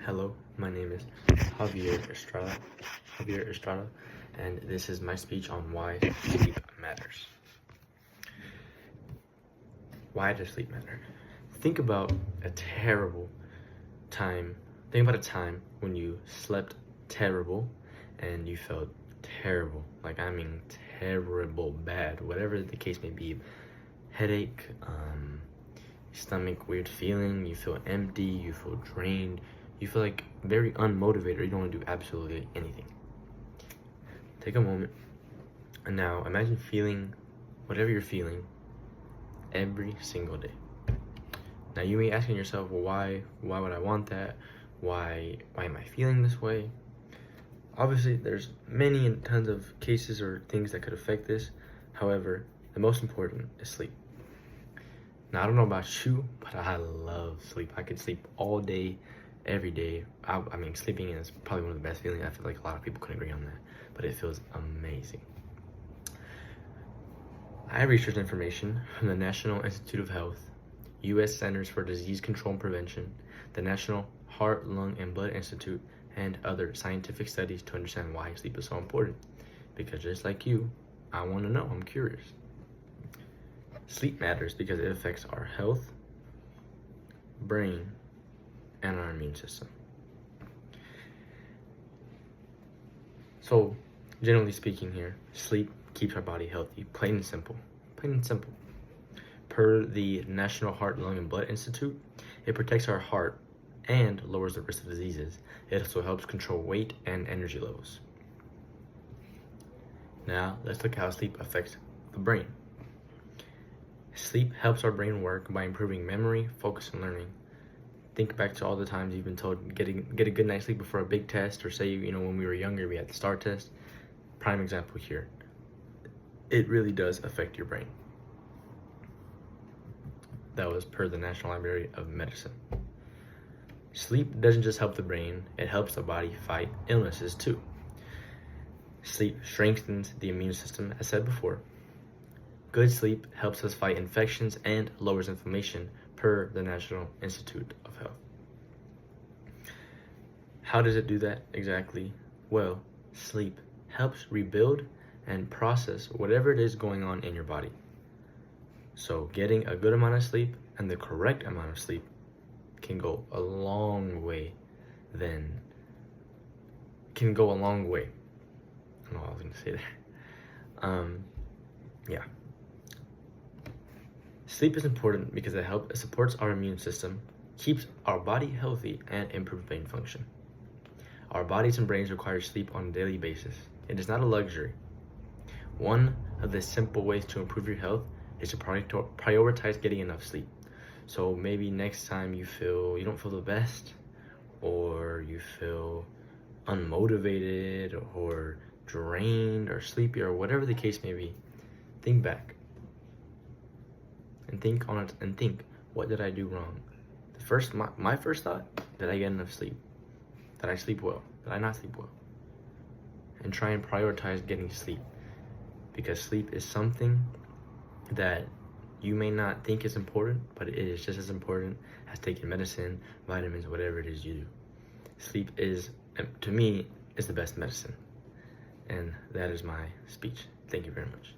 Hello, my name is Javier Estrada, and this is my speech on why sleep matters. Why does sleep matter? Think about a time when you slept terrible and you felt terrible. Like, I mean terrible, bad, whatever the case may be. Headache, stomach weird feeling, you feel empty, you feel drained, you feel like very unmotivated, or you don't want to do absolutely anything. Take a moment and now imagine feeling whatever you're feeling every single day. Now you may be asking yourself, well, why would I want that? Why am I feeling this way? Obviously, there's many and tons of cases or things that could affect this. However, the most important is sleep. Now, I don't know about you, but I love sleep. I could sleep all day, every day. I mean, sleeping is probably one of the best feelings. I feel like a lot of people could agree on that, but it feels amazing. I researched information from the National Institute of Health, U.S. Centers for Disease Control and Prevention, the National Heart, Lung, and Blood Institute, and other scientific studies to understand why sleep is so important. Because just like you, I want to know. I'm curious. Sleep matters because it affects our health, brain, and our immune system. So, generally speaking here, sleep keeps our body healthy, plain and simple. Plain and simple. Per the National Heart, Lung, and Blood Institute, it protects our heart and lowers the risk of diseases. It also helps control weight and energy levels. Now, let's look at how sleep affects the brain. Sleep helps our brain work by improving memory, focus, and learning. Think back to all the times you've been told get a good night's sleep before a big test, or say, when we were younger, we had the STAR test. Prime example here. It really does affect your brain. That was per the National Library of Medicine. Sleep doesn't just help the brain, it helps the body fight illnesses too. Sleep strengthens the immune system, as said before. Good sleep helps us fight infections and lowers inflammation, per the National Institute of Health. How does it do that exactly? Well, sleep helps rebuild and process whatever it is going on in your body. So getting a good amount of sleep and the correct amount of sleep can go a long way. I don't know what I was going to say there. Yeah. Sleep is important because it supports our immune system, keeps our body healthy, and improves brain function. Our bodies and brains require sleep on a daily basis. It is not a luxury. One of the simple ways to improve your health is to prioritize getting enough sleep. So maybe next time you don't feel the best, or you feel unmotivated or drained or sleepy, or whatever the case may be, think back and think on it and think, what did I do wrong? My first thought, did I get enough sleep? Did I sleep well? Did I not sleep well? And try and prioritize getting sleep, because sleep is something that you may not think is important, but it is just as important as taking medicine, vitamins, whatever it is you do. Sleep to me, is the best medicine. And that is my speech. Thank you very much.